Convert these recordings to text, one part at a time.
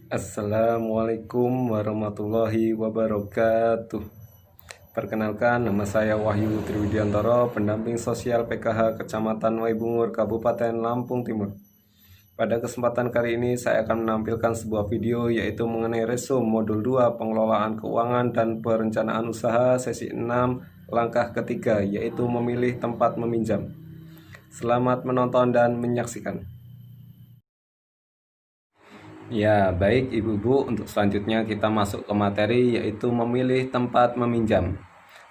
Assalamualaikum warahmatullahi wabarakatuh. Perkenalkan, nama saya Wahyu Triwidiantoro, pendamping sosial PKH Kecamatan Waibungur, Kabupaten Lampung Timur. Pada kesempatan kali ini saya akan menampilkan sebuah video yaitu mengenai resume modul 2 pengelolaan keuangan dan perencanaan usaha sesi 6 langkah ketiga, yaitu memilih tempat meminjam. Selamat menonton dan menyaksikan. Ya, baik ibu-ibu, untuk selanjutnya kita masuk ke materi yaitu memilih tempat meminjam.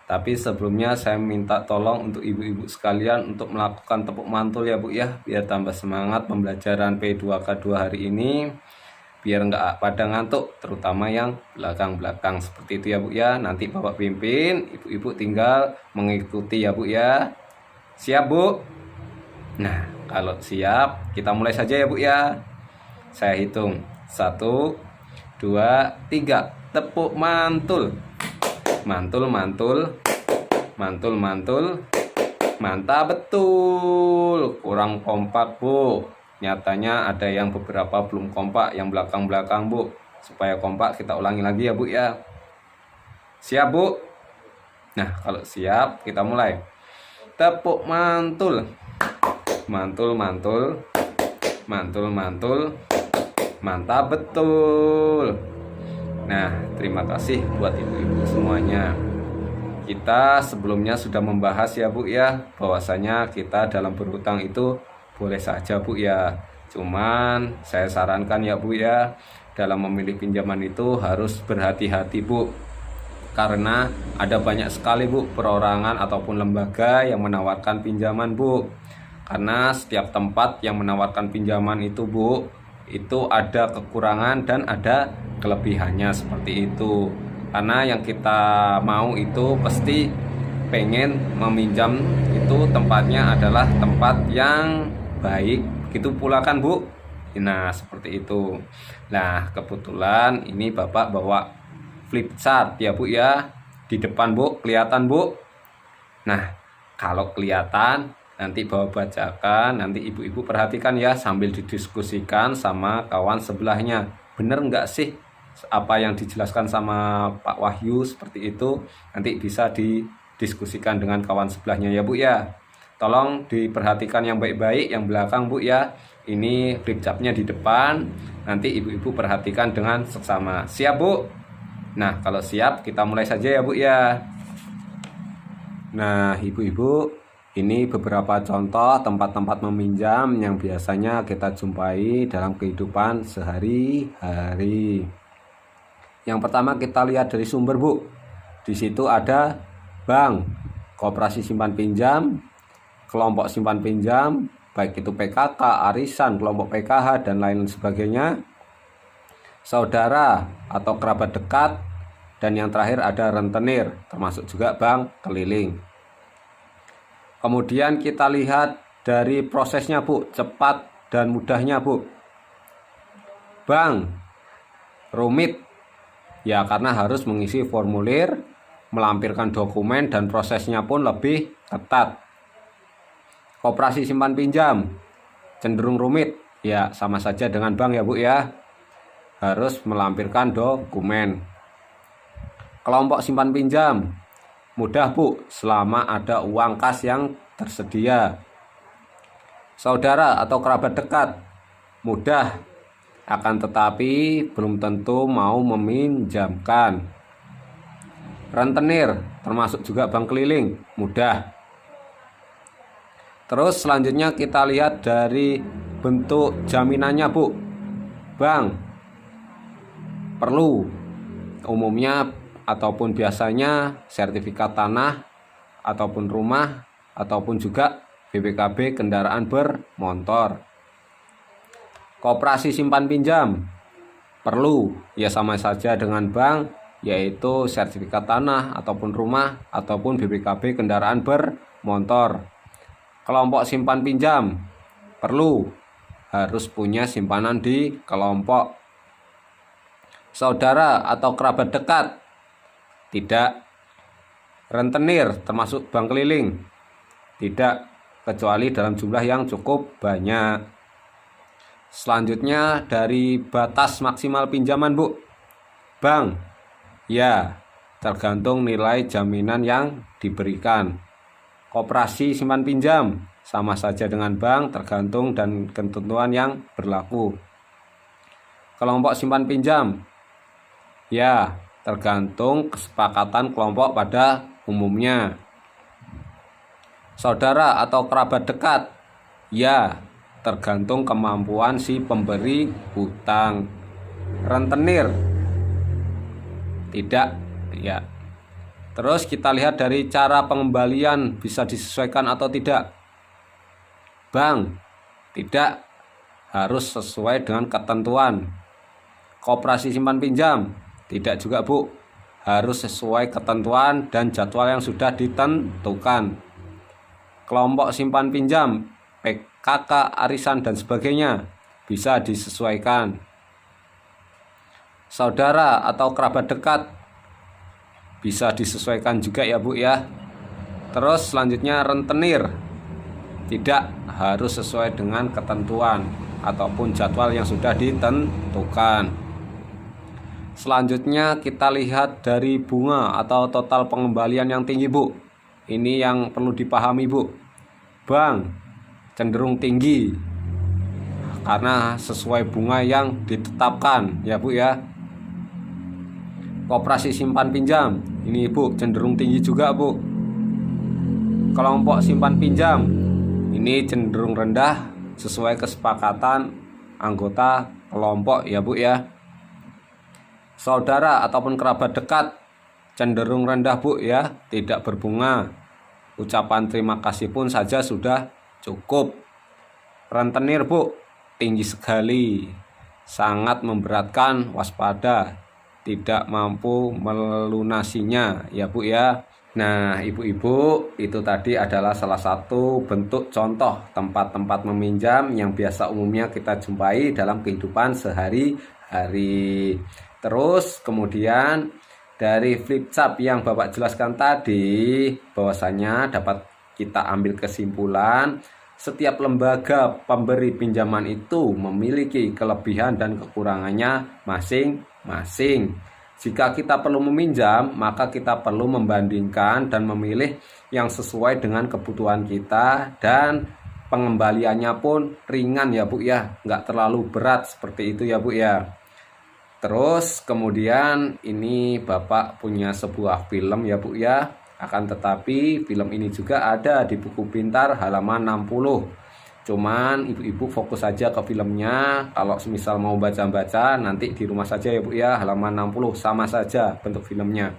Tapi sebelumnya saya minta tolong untuk ibu-ibu sekalian untuk melakukan tepuk mantul ya Bu ya, biar tambah semangat pembelajaran P2K2 hari ini, biar nggak pada ngantuk, terutama yang belakang-belakang seperti itu ya Bu ya. Nanti Bapak pimpin, ibu-ibu tinggal mengikuti ya Bu ya. Siap Bu? Nah, kalau siap kita mulai saja ya Bu ya. Saya hitung 1, 2, 3. Tepuk mantul. Mantul, mantul. Mantul, mantul. Mantap betul. Kurang kompak Bu. Nyatanya ada yang beberapa belum kompak, yang belakang-belakang Bu. Supaya kompak kita ulangi lagi ya Bu ya. Siap Bu? Nah, kalau siap kita mulai. Tepuk mantul. Mantul, mantul. Mantul, mantul. Mantap betul. Nah, terima kasih buat ibu-ibu semuanya. Kita sebelumnya sudah membahas ya Bu ya, bahwasanya kita dalam berhutang itu boleh saja Bu ya. Cuman saya sarankan ya Bu ya, dalam memilih pinjaman itu harus berhati-hati Bu. Karena ada banyak sekali Bu perorangan ataupun lembaga yang menawarkan pinjaman Bu. Karena setiap tempat yang menawarkan pinjaman itu Bu, itu ada kekurangan dan ada kelebihannya seperti itu. Karena yang kita mau itu pasti pengen meminjam itu tempatnya adalah tempat yang baik, gitu pula kan Bu. Nah seperti itu. Nah kebetulan ini Bapak bawa flip chart ya Bu ya, di depan Bu, kelihatan Bu. Nah kalau kelihatan nanti bawa bacakan, nanti ibu-ibu perhatikan ya sambil didiskusikan sama kawan sebelahnya. Bener nggak sih apa yang dijelaskan sama Pak Wahyu seperti itu? Nanti bisa didiskusikan dengan kawan sebelahnya ya Bu ya. Tolong diperhatikan yang baik-baik, yang belakang Bu ya. Ini flip chartnya di depan, nanti ibu-ibu perhatikan dengan seksama. Siap Bu? Nah kalau siap kita mulai saja ya Bu ya. Nah ibu-ibu, ini beberapa contoh tempat-tempat meminjam yang biasanya kita jumpai dalam kehidupan sehari-hari. Yang pertama kita lihat dari sumber Bu. Di situ ada bank, koperasi simpan pinjam, kelompok simpan pinjam, baik itu PKK, arisan, kelompok PKH dan lain sebagainya. Saudara atau kerabat dekat, dan yang terakhir ada rentenir, termasuk juga bank keliling. Kemudian kita lihat dari prosesnya Bu, cepat dan mudahnya Bu. Bank rumit ya karena harus mengisi formulir, melampirkan dokumen dan prosesnya pun lebih ketat. Koperasi simpan pinjam cenderung rumit ya, sama saja dengan bank ya Bu ya, harus melampirkan dokumen. Kelompok simpan pinjam mudah Bu, selama ada uang kas yang tersedia. Saudara atau kerabat dekat mudah, akan tetapi belum tentu mau meminjamkan. Rentenir termasuk juga bank keliling mudah. Terus selanjutnya kita lihat dari bentuk jaminannya Bu. Bank perlu umumnya ataupun biasanya sertifikat tanah ataupun rumah ataupun juga BPKB kendaraan bermotor. Koperasi simpan pinjam perlu ya sama saja dengan bank, yaitu sertifikat tanah ataupun rumah ataupun BPKB kendaraan bermotor. Kelompok simpan pinjam perlu, harus punya simpanan di kelompok. Saudara atau kerabat dekat tidak. Rentenir termasuk bank keliling tidak, kecuali dalam jumlah yang cukup banyak. Selanjutnya dari batas maksimal pinjaman, Bu. Bank. Ya, tergantung nilai jaminan yang diberikan. Koperasi simpan pinjam. Sama saja dengan bank, tergantung dan ketentuan yang berlaku. Kelompok simpan pinjam. Ya, tergantung kesepakatan kelompok pada umumnya. Saudara atau kerabat dekat. Ya, tergantung kemampuan si pemberi hutang. Rentenir. Tidak, ya. Terus kita lihat dari cara pengembalian bisa disesuaikan atau tidak. Bank, tidak, harus sesuai dengan ketentuan. Koperasi simpan pinjam, tidak juga, Bu, harus sesuai ketentuan dan jadwal yang sudah ditentukan. Kelompok simpan pinjam, PKK, arisan, dan sebagainya bisa disesuaikan. Saudara atau kerabat dekat bisa disesuaikan juga ya, Bu, ya. Terus selanjutnya rentenir, tidak, harus sesuai dengan ketentuan ataupun jadwal yang sudah ditentukan. Selanjutnya kita lihat dari bunga atau total pengembalian yang tinggi, Bu. Ini yang perlu dipahami, Bu. Bank cenderung tinggi karena sesuai bunga yang ditetapkan ya, Bu, ya. Koperasi simpan pinjam, ini, Bu, cenderung tinggi juga, Bu. Kelompok simpan pinjam, ini cenderung rendah sesuai kesepakatan anggota kelompok ya, Bu, ya. Saudara ataupun kerabat dekat cenderung rendah, Bu, ya, tidak berbunga. Ucapan terima kasih pun saja sudah cukup. Rentenir, Bu, tinggi sekali, sangat memberatkan, waspada, tidak mampu melunasinya ya, Bu, ya. Nah, ibu-ibu, itu tadi adalah salah satu bentuk contoh tempat-tempat meminjam yang biasa umumnya kita jumpai dalam kehidupan sehari-hari. Terus kemudian dari flip chart yang Bapak jelaskan tadi, bahwasanya dapat kita ambil kesimpulan setiap lembaga pemberi pinjaman itu memiliki kelebihan dan kekurangannya masing-masing. Jika kita perlu meminjam, maka kita perlu membandingkan dan memilih yang sesuai dengan kebutuhan kita, dan pengembaliannya pun ringan ya, Bu, ya, nggak terlalu berat seperti itu ya, Bu, ya. Terus kemudian ini Bapak punya sebuah film ya, Bu, ya. Akan tetapi film ini juga ada di buku pintar halaman 60. Cuman ibu-ibu fokus saja ke filmnya. Kalau semisal mau baca-baca nanti di rumah saja ya, Bu, ya, halaman 60 sama saja bentuk filmnya.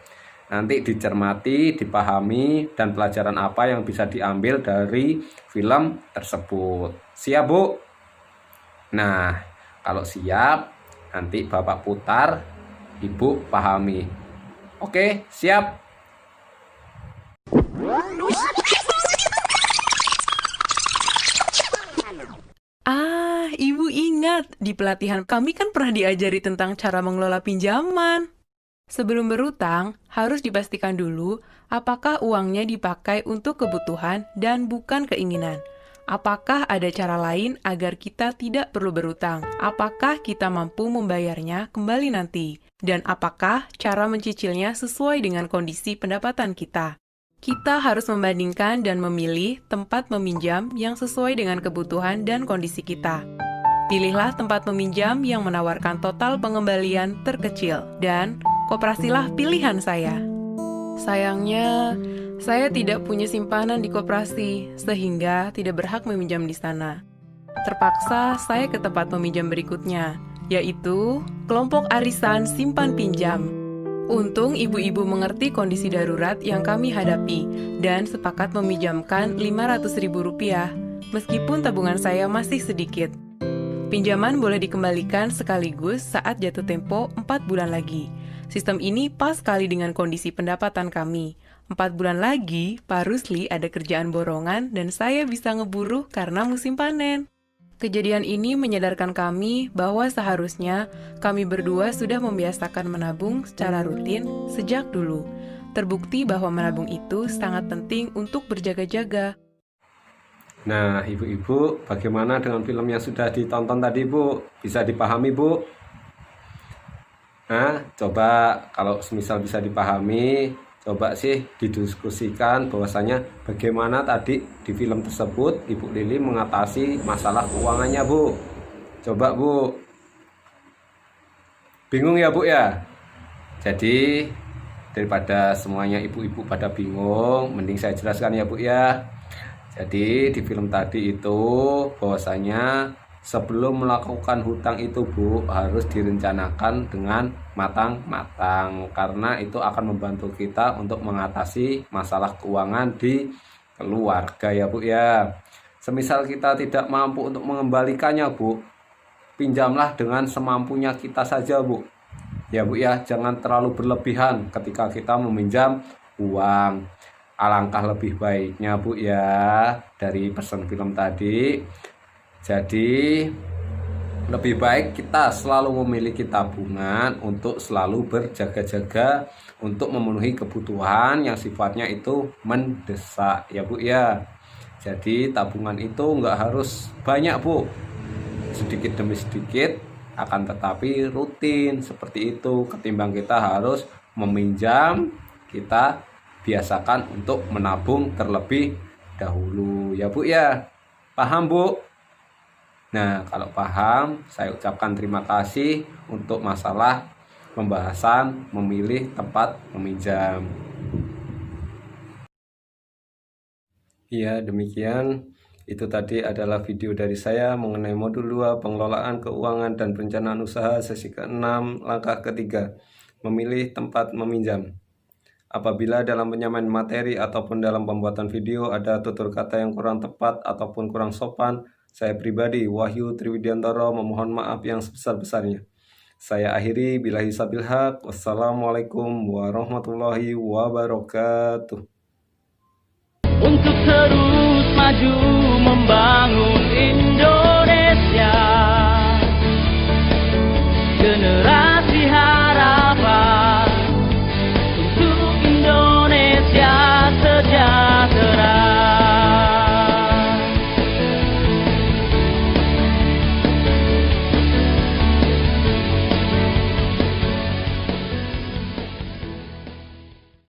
Nanti dicermati, dipahami, dan pelajaran apa yang bisa diambil dari film tersebut. Siap, Bu? Nah, kalau siap nanti Bapak putar, Ibu pahami. Oke, siap? Ibu ingat, di pelatihan kami kan pernah diajari tentang cara mengelola pinjaman. Sebelum berutang, harus dipastikan dulu apakah uangnya dipakai untuk kebutuhan dan bukan keinginan. Apakah ada cara lain agar kita tidak perlu berutang? Apakah kita mampu membayarnya kembali nanti? Dan apakah cara mencicilnya sesuai dengan kondisi pendapatan kita? Kita harus membandingkan dan memilih tempat meminjam yang sesuai dengan kebutuhan dan kondisi kita. Pilihlah tempat meminjam yang menawarkan total pengembalian terkecil, dan koperasilah pilihan saya. Sayangnya, saya tidak punya simpanan di koperasi, sehingga tidak berhak meminjam di sana. Terpaksa saya ke tempat meminjam berikutnya, yaitu kelompok arisan simpan pinjam. Untung ibu-ibu mengerti kondisi darurat yang kami hadapi dan sepakat meminjamkan Rp500.000, meskipun tabungan saya masih sedikit. Pinjaman boleh dikembalikan sekaligus saat jatuh tempo 4 bulan lagi. Sistem ini pas sekali dengan kondisi pendapatan kami. 4 bulan lagi, Pak Rusli ada kerjaan borongan dan saya bisa ngeburu karena musim panen. Kejadian ini menyadarkan kami bahwa seharusnya kami berdua sudah membiasakan menabung secara rutin sejak dulu. Terbukti bahwa menabung itu sangat penting untuk berjaga-jaga. Nah, ibu-ibu, bagaimana dengan film yang sudah ditonton tadi, Bu? Bisa dipahami, Bu? Nah, coba kalau semisal bisa dipahami, coba sih didiskusikan bahwasanya bagaimana tadi di film tersebut Ibu Lili mengatasi masalah keuangannya, Bu. Coba, Bu. Bingung ya, Bu ya? Jadi, daripada semuanya ibu-ibu pada bingung, mending saya jelaskan ya, Bu ya. Jadi di film tadi itu bahwasanya sebelum melakukan hutang itu, Bu, harus direncanakan dengan matang-matang karena itu akan membantu kita untuk mengatasi masalah keuangan di keluarga ya, Bu ya. Semisal kita tidak mampu untuk mengembalikannya, Bu, pinjamlah dengan semampunya kita saja, Bu. Ya, Bu ya, jangan terlalu berlebihan ketika kita meminjam uang. Alangkah lebih baiknya, Bu ya, dari pesan film tadi. Jadi lebih baik kita selalu memiliki tabungan untuk selalu berjaga-jaga untuk memenuhi kebutuhan yang sifatnya itu mendesak ya, Bu ya. Jadi tabungan itu nggak harus banyak, Bu, sedikit demi sedikit, akan tetapi rutin seperti itu. Ketimbang kita harus meminjam, kita biasakan untuk menabung terlebih dahulu ya, Bu ya. Paham, Bu? Nah, kalau paham, saya ucapkan terima kasih untuk masalah pembahasan memilih tempat meminjam. Ya, demikian. Itu tadi adalah video dari saya mengenai modul 2 pengelolaan keuangan dan perencanaan usaha sesi ke-6 langkah ketiga, memilih tempat meminjam. Apabila dalam penyampaian materi ataupun dalam pembuatan video ada tutur kata yang kurang tepat ataupun kurang sopan, saya pribadi, Wahyu Triwidiantoro, memohon maaf yang sebesar-besarnya. Saya akhiri, billahi sabil haq. Wassalamualaikum warahmatullahi wabarakatuh. Untuk